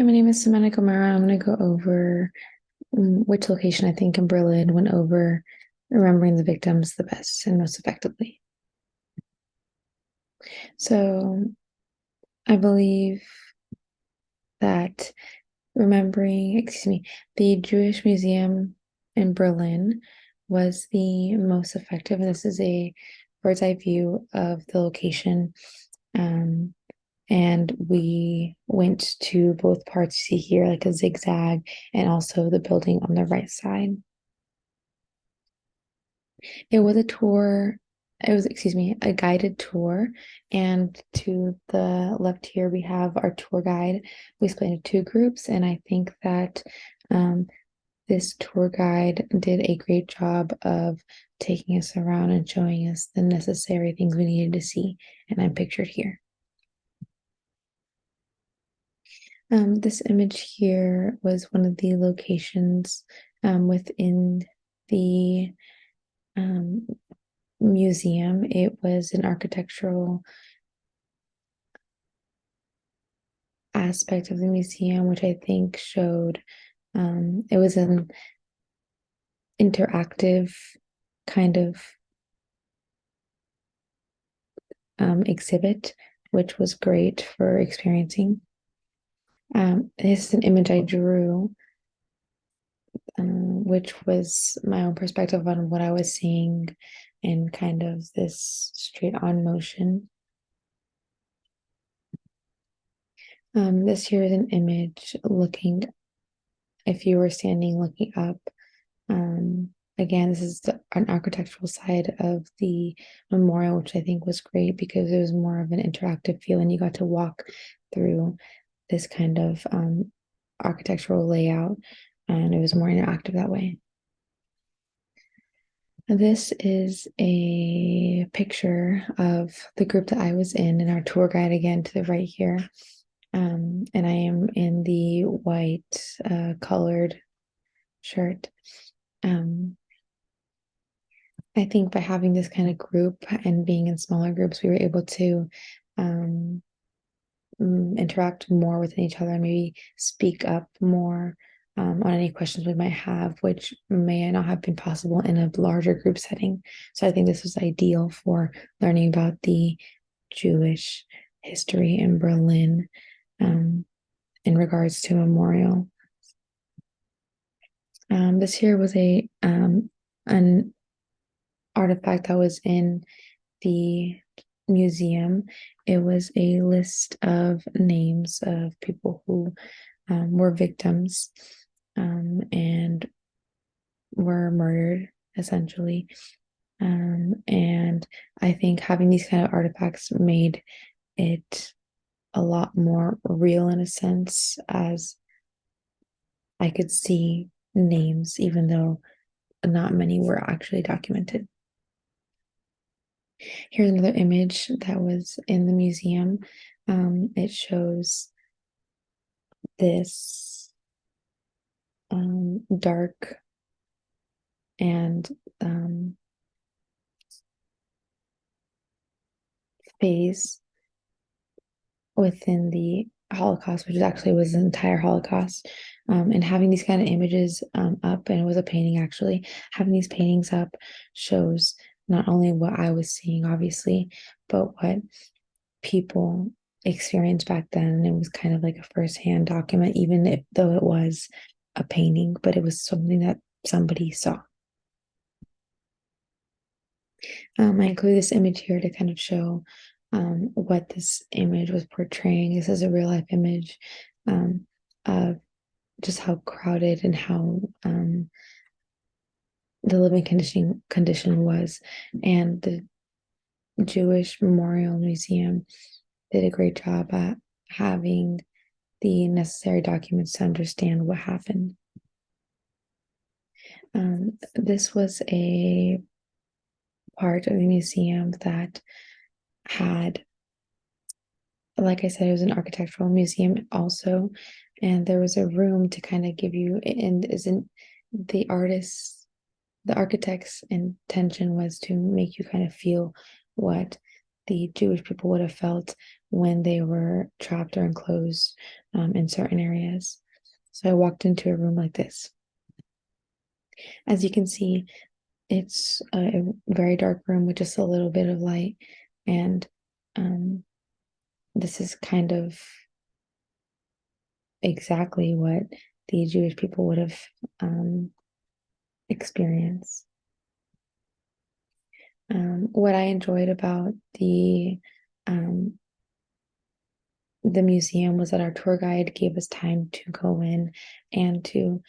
Hi, my name is Samantha Gomara. I'm going to go over which location I think in Berlin went over remembering the victims the best and most effectively. So I believe that the Jewish Museum in Berlin was the most effective. And this is a bird's eye view of the location. Um, and we went to both parts you see here, like a zigzag, and also the building on the right side. It was a tour. It was, excuse me, a guided tour. And to the left here, we have our tour guide. We split into two groups, and I think that um, this tour guide did a great job of taking us around and showing us the necessary things we needed to see. And I'm pictured here. This image here was one of the locations within the um, museum. It was an architectural aspect of the museum, which I think showed it was an interactive kind of exhibit, which was great for experiencing. This is an image I drew, which was my own perspective on what I was seeing in kind of this straight on motion. This here is an image looking, if you were standing looking up. Again, this is an architectural side of the memorial, which I think was great because it was more of an interactive feel and you got to walk through this kind of architectural layout and it was more interactive that way. This is a picture of the group that I was in and our tour guide again to the right here. And I am in the white colored shirt. I think by having this kind of group and being in smaller groups, we were able to interact more with each other, maybe speak up more on any questions we might have, which may not have been possible in a larger group setting. So I think this was ideal for learning about the Jewish history in Berlin in regards to memorial. This here was an artifact that was in the museum. It was a list of names of people who were victims and were murdered, essentially. And I think having these kind of artifacts made it a lot more real in a sense, as I could see names, even though not many were actually documented. Here's another image that was in the museum. It shows this dark and phase within the Holocaust, which actually was the entire Holocaust. And having these kind of images up, and it was a painting actually, having these paintings up shows not only what I was seeing, obviously, but what people experienced back then. It was kind of like a firsthand document, even if though it was a painting, but it was something that somebody saw. I include this image here to kind of show what this image was portraying. This is a real life image of just how crowded and how the living condition was. And the Jewish Memorial Museum did a great job at having the necessary documents to understand what happened. This was a part of the museum that had, like I said, it was an architectural museum also, and there was a room to kind of give you, and isn't the artists, the architect's intention was to make you kind of feel what the Jewish people would have felt when they were trapped or enclosed in certain areas. So I walked into a room like this. As you can see, it's a very dark room with just a little bit of light. And this is kind of exactly what the Jewish people would have experienced. What I enjoyed about um, the museum was that our tour guide gave us time to go in and to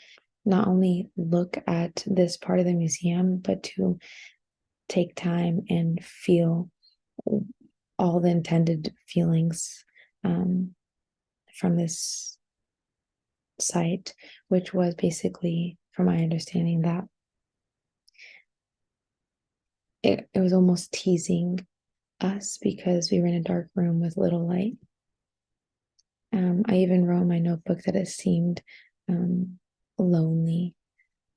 not only look at this part of the museum, but to take time and feel all the intended feelings from this site, which was basically, from my understanding, that it was almost teasing us because we were in a dark room with little light. I even wrote in my notebook that it seemed lonely,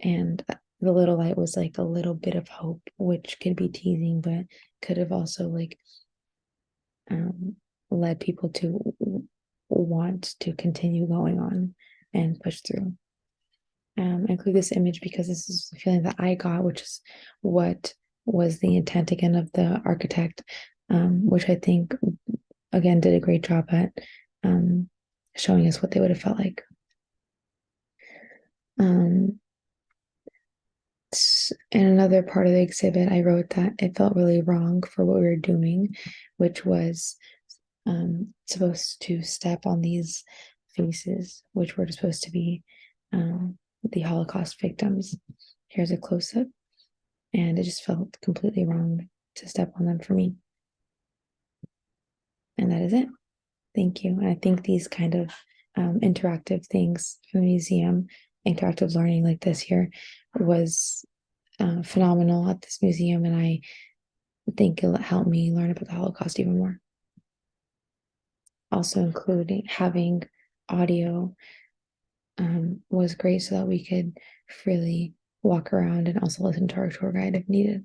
and the little light was like a little bit of hope, which could be teasing, but could have also like led people to want to continue going on and push through. I include this image because this is the feeling that I got, which is what was the intent again of the architect, which I think again did a great job at showing us what they would have felt like. And another part of the exhibit, I wrote that it felt really wrong for what we were doing, which was supposed to step on these faces, which were supposed to be the Holocaust victims. Here's a close up, and it just felt completely wrong to step on them for me. And that is it. Thank you. And I think these kind of interactive things from the museum, interactive learning like this here, was phenomenal at this museum. And I think it'll help me learn about the Holocaust even more. Also, including having audio was great so that we could freely walk around and also listen to our tour guide if needed.